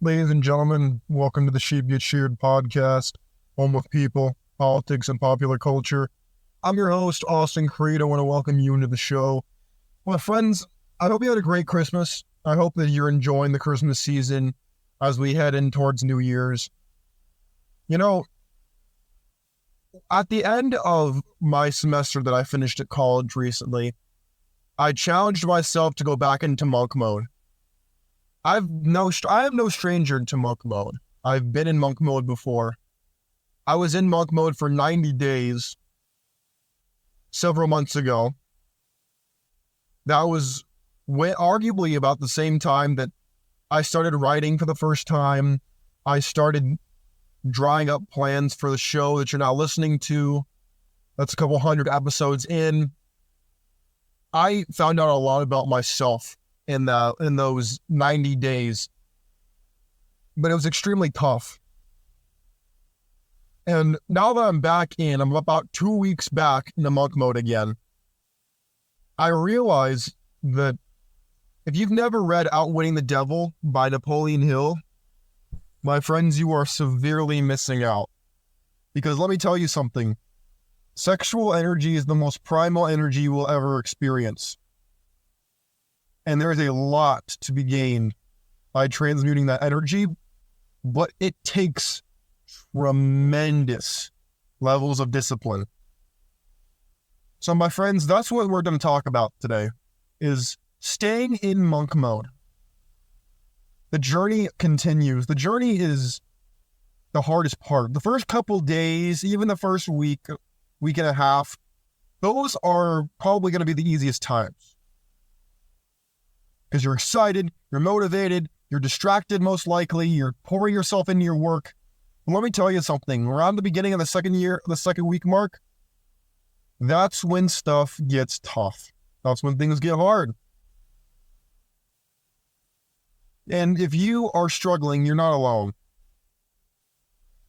Ladies and gentlemen, welcome to the Sheep Get Sheared Podcast, home of people, politics, and popular culture. I'm your host, Austin Creed. I want to welcome you into the show. My friends, I hope you had a great Christmas. I hope that you're enjoying the Christmas season as we head in towards New Year's. You know, at the end of my semester that I finished at college recently, I challenged myself to go back into monk mode. I am no stranger to monk mode. I've been in monk mode before. I was in monk mode for 90 days several months ago. That was arguably about the same time that I started writing for the first time. I started drawing up plans for the show that you're now listening to. That's a couple hundred episodes in. I found out a lot about myself in those 90 days, but it was extremely tough. And now that I'm back in, I'm about 2 weeks back in the monk mode again. I realize that if you've never read Outwitting the Devil by Napoleon Hill, my friends, you are severely missing out. Because let me tell you something. Sexual energy is the most primal energy you will ever experience. And there is a lot to be gained by transmuting that energy, but it takes tremendous levels of discipline. So my friends, that's what we're going to talk about today, is staying in monk mode. The journey continues. The journey is the hardest part. The first couple days, even the first week and a half, those are probably going to be the easiest times. Because you're excited, you're motivated, you're distracted most likely, you're pouring yourself into your work. And let me tell you something, around the beginning of the second week mark, that's when stuff gets tough. That's when things get hard. And if you are struggling, you're not alone.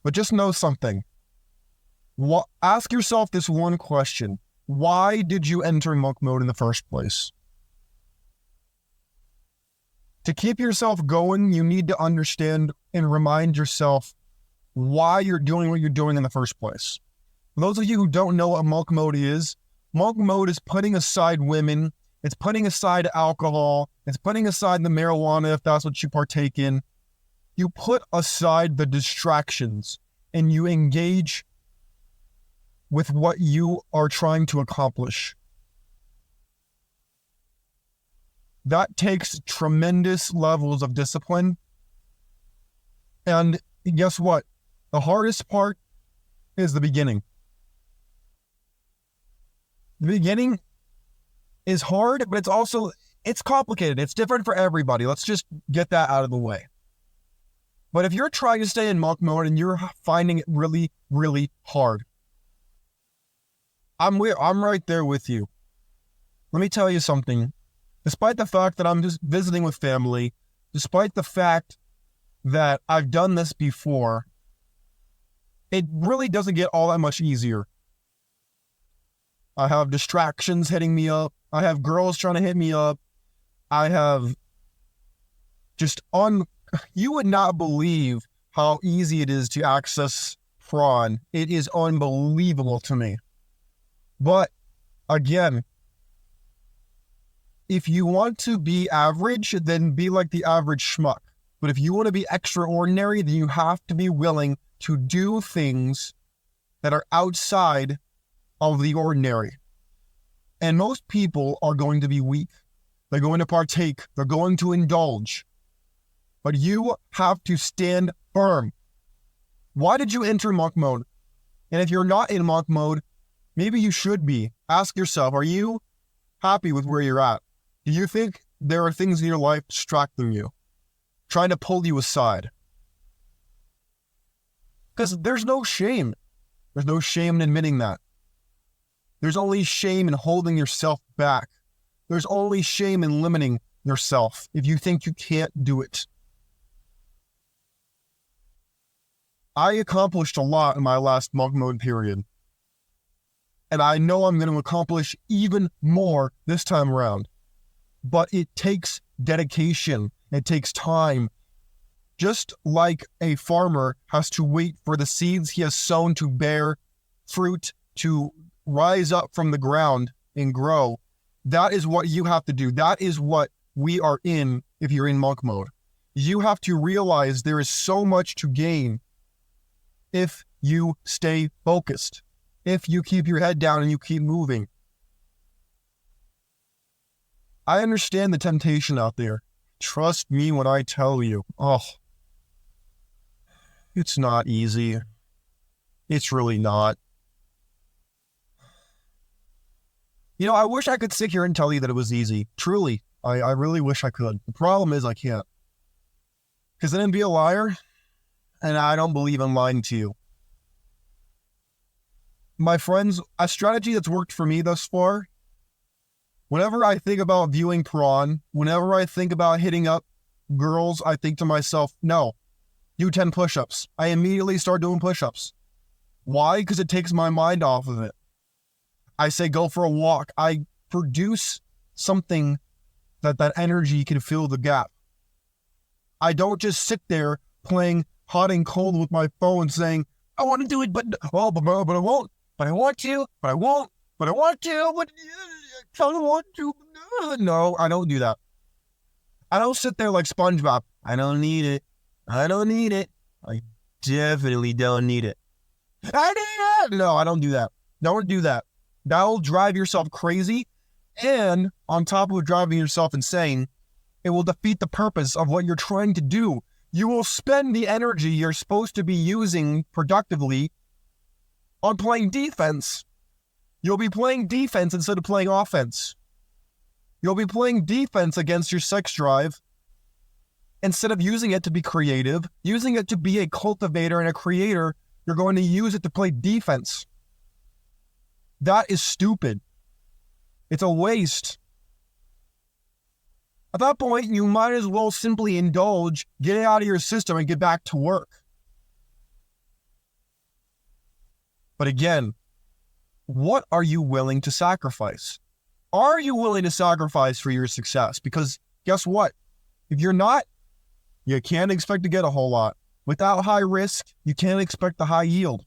But just know something. Ask yourself this one question. Why did you enter monk mode in the first place? To keep yourself going, you need to understand and remind yourself why you're doing what you're doing in the first place. For those of you who don't know what monk mode is putting aside women, it's putting aside alcohol, it's putting aside the marijuana if that's what you partake in. You put aside the distractions and you engage with what you are trying to accomplish. That takes tremendous levels of discipline. And guess what? The hardest part is the beginning. The beginning is hard, but it's complicated. It's different for everybody. Let's just get that out of the way. But if you're trying to stay in monk mode and you're finding it really, really hard, I'm right there with you. Let me tell you something. Despite the fact that I'm just visiting with family, despite the fact that I've done this before, it really doesn't get all that much easier. I have distractions hitting me up. I have girls trying to hit me up. I have you would not believe how easy it is to access prawn. It is unbelievable to me. But again, if you want to be average, then be like the average schmuck. But if you want to be extraordinary, then you have to be willing to do things that are outside of the ordinary. And most people are going to be weak. They're going to partake. They're going to indulge. But you have to stand firm. Why did you enter monk mode? And if you're not in monk mode, maybe you should be. Ask yourself, are you happy with where you're at? Do you think there are things in your life distracting you, trying to pull you aside? Because there's no shame. There's no shame in admitting that. There's only shame in holding yourself back. There's only shame in limiting yourself if you think you can't do it. I accomplished a lot in my last monk mode period. And I know I'm going to accomplish even more this time around. But it takes dedication. It takes time. Just like a farmer has to wait for the seeds he has sown to bear fruit, to rise up from the ground and grow, that is what you have to do. That is what we are in if you're in monk mode. You have to realize there is so much to gain if you stay focused, if you keep your head down and you keep moving. I understand the temptation out there. Trust me when I tell you, it's not easy. It's really not. You know, I wish I could sit here and tell you that it was easy. Truly, I really wish I could. The problem is I can't. Because then I'd be a liar, and I don't believe in lying to you. My friends, a strategy that's worked for me thus far, whenever I think about viewing porn, whenever I think about hitting up girls, I think to myself, no, do 10 push-ups. I immediately start doing push-ups. Why? Because it takes my mind off of it. I say go for a walk. I produce something that energy can fill the gap. I don't just sit there playing hot and cold with my phone saying, I want to do it, but I won't. But I want to, but I won't. But I want to, but I don't want to. No, I don't do that. I don't sit there like SpongeBob. I don't need it. I don't need it. I definitely don't need it. I need it. No, I don't do that. Don't do that. That'll drive yourself crazy. And on top of driving yourself insane, it will defeat the purpose of what you're trying to do. You will spend the energy you're supposed to be using productively on playing defense. You'll be playing defense instead of playing offense. You'll be playing defense against your sex drive instead of using it to be creative, using it to be a cultivator and a creator. You're going to use it to play defense. That is stupid. It's a waste. At that point, you might as well simply indulge, get it out of your system, and get back to work. But again, what are you willing to sacrifice? Are you willing to sacrifice for your success? Because guess what? If you're not, you can't expect to get a whole lot. Without high risk, you can't expect the high yield.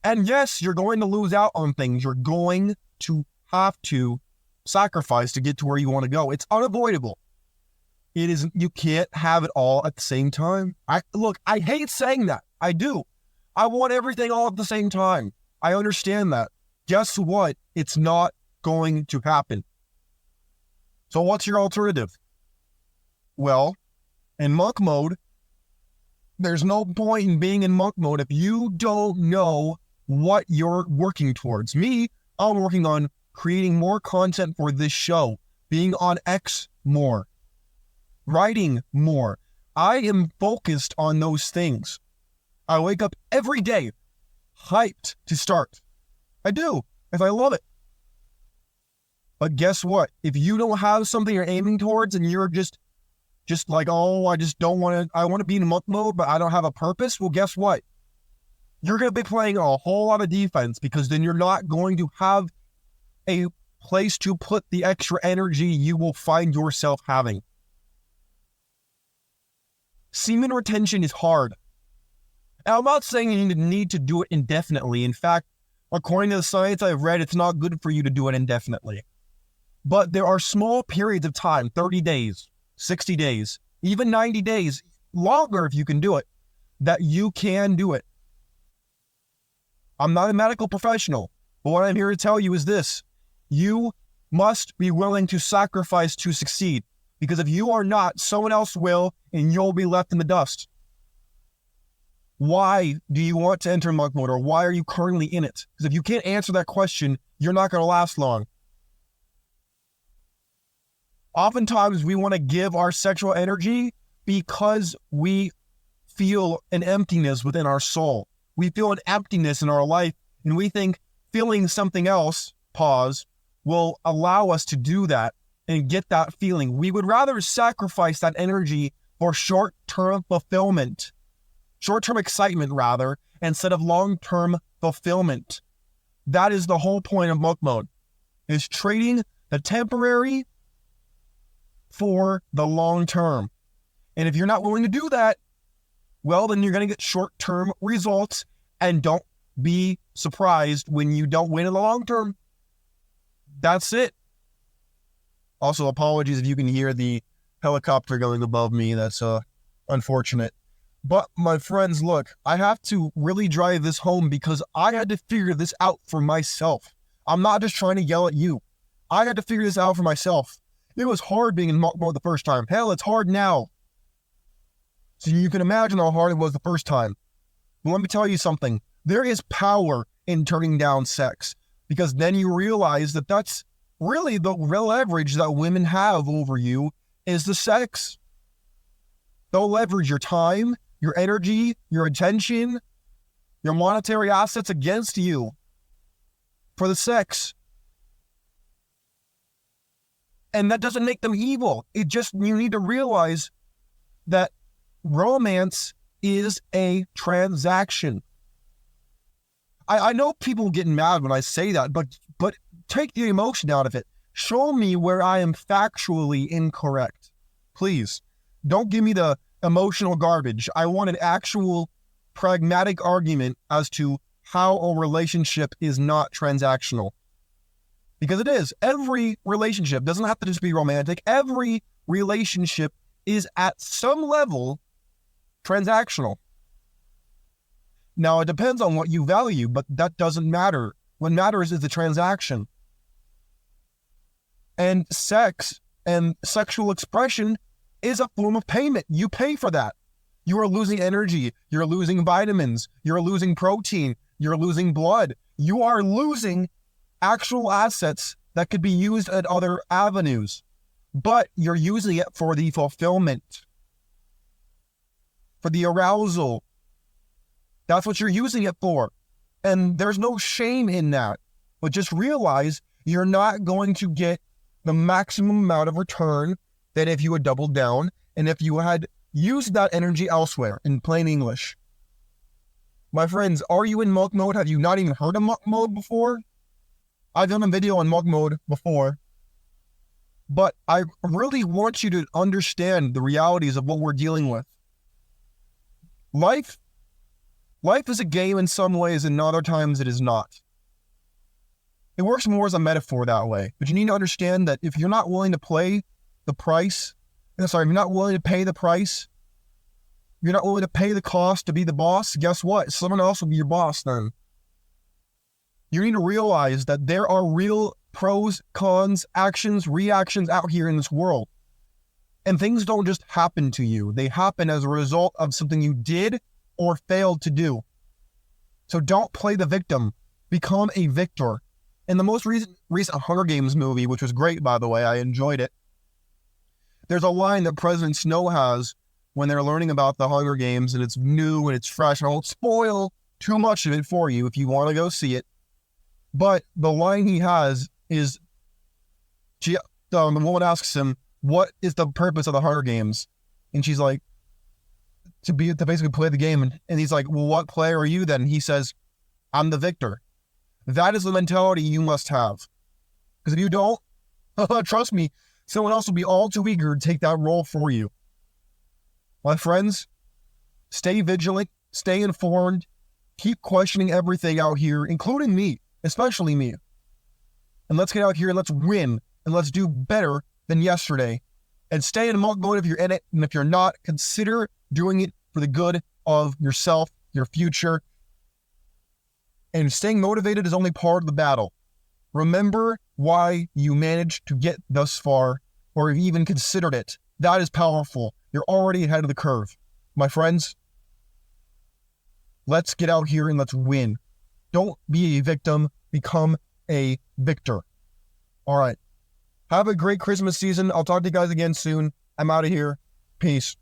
And yes, you're going to lose out on things. You're going to have to sacrifice to get to where you want to go. It's unavoidable. You can't have it all at the same time. I hate saying that. I do. I want everything all at the same time. I understand that. Guess what? It's not going to happen. So what's your alternative? Well, in monk mode, there's no point in being in monk mode if you don't know what you're working towards. Me, I'm working on creating more content for this show, being on X more, writing more. I am focused on those things. I wake up every day hyped to start. I do, if I love it. But guess what? If you don't have something you're aiming towards and you're just like, I just don't want to, I want to be in monk mode, but I don't have a purpose. Well, guess what? You're going to be playing a whole lot of defense, because then you're not going to have a place to put the extra energy you will find yourself having. Semen retention is hard. And I'm not saying you need to do it indefinitely. In fact, according to the science I've read, it's not good for you to do it indefinitely. But there are small periods of time, 30 days, 60 days, even 90 days, longer if you can do it, that you can do it. I'm not a medical professional, but what I'm here to tell you is this. You must be willing to sacrifice to succeed, because if you are not, someone else will, and you'll be left in the dust. Why do you want to enter monk mode, or why are you currently in it? Because if you can't answer that question, you're not going to last long. Oftentimes, we want to give our sexual energy because we feel an emptiness within our soul. We feel an emptiness in our life, and we think feeling something else, will allow us to do that and get that feeling. We would rather sacrifice that energy for short-term fulfillment, short-term excitement rather, instead of long-term fulfillment. That is the whole point of monk mode, is trading the temporary for the long term. And if you're not willing to do that, well, then you're going to get short-term results, and don't be surprised when you don't win in the long term. That's it. Also, apologies if you can hear the helicopter going above me. That's unfortunate. But my friends, look, I have to really drive this home because I had to figure this out for myself. I'm not just trying to yell at you. I had to figure this out for myself. It was hard being in monk mode the first time. Hell, it's hard now. So you can imagine how hard it was the first time. But let me tell you something. There is power in turning down sex, because then you realize that that's really the real leverage that women have over you is the sex. They'll leverage your time, your energy, your attention, your monetary assets against you for the sex. And that doesn't make them evil. It just, you need to realize that romance is a transaction. I know people getting mad when I say that, but take the emotion out of it. Show me where I am factually incorrect. Please, don't give me the emotional garbage. I want an actual pragmatic argument as to how a relationship is not transactional. Because it is. Every relationship doesn't have to just be romantic. Every relationship is at some level transactional. Now, it depends on what you value, but that doesn't matter. What matters is the transaction. And sex and sexual expression is a form of payment. You pay for that. You are losing energy. You're losing vitamins. You're losing protein. You're losing blood. You are losing actual assets that could be used at other avenues, but you're using it for the fulfillment, for the arousal. That's what you're using it for. And there's no shame in that. But just realize you're not going to get the maximum amount of return than if you had doubled down and if you had used that energy elsewhere, in plain English. My friends, are you in monk mode? Have you not even heard of monk mode before? I've done a video on monk mode before, but I really want you to understand the realities of what we're dealing with. Life is a game in some ways, and other times it is not. It works more as a metaphor that way, but you need to understand that if you're not willing to pay the price, if you're not willing to pay the price, you're not willing to pay the cost to be the boss, guess what? Someone else will be your boss then. You need to realize that there are real pros, cons, actions, reactions out here in this world. And things don't just happen to you. They happen as a result of something you did or failed to do. So don't play the victim. Become a victor. In the most recent Hunger Games movie, which was great, by the way, I enjoyed it, there's a line that President Snow has when they're learning about the Hunger Games, and it's new and it's fresh. I won't spoil too much of it for you if you want to go see it. But the line he has is, the woman asks him, what is the purpose of the Hunger Games? And she's like, to basically play the game. And he's like, well, what player are you then? And he says, I'm the victor. That is the mentality you must have. Because if you don't, trust me, someone else will be all too eager to take that role for you. My friends, stay vigilant, stay informed, keep questioning everything out here, including me, especially me. And let's get out here and let's win, and let's do better than yesterday. And stay in monk mode if you're in it, and if you're not, consider doing it for the good of yourself, your future. And staying motivated is only part of the battle. Remember why you managed to get thus far, or even considered it. That is powerful. You're already ahead of the curve. My friends, let's get out here and let's win. Don't be a victim. Become a victor. All right. Have a great Christmas season. I'll talk to you guys again soon. I'm out of here. Peace.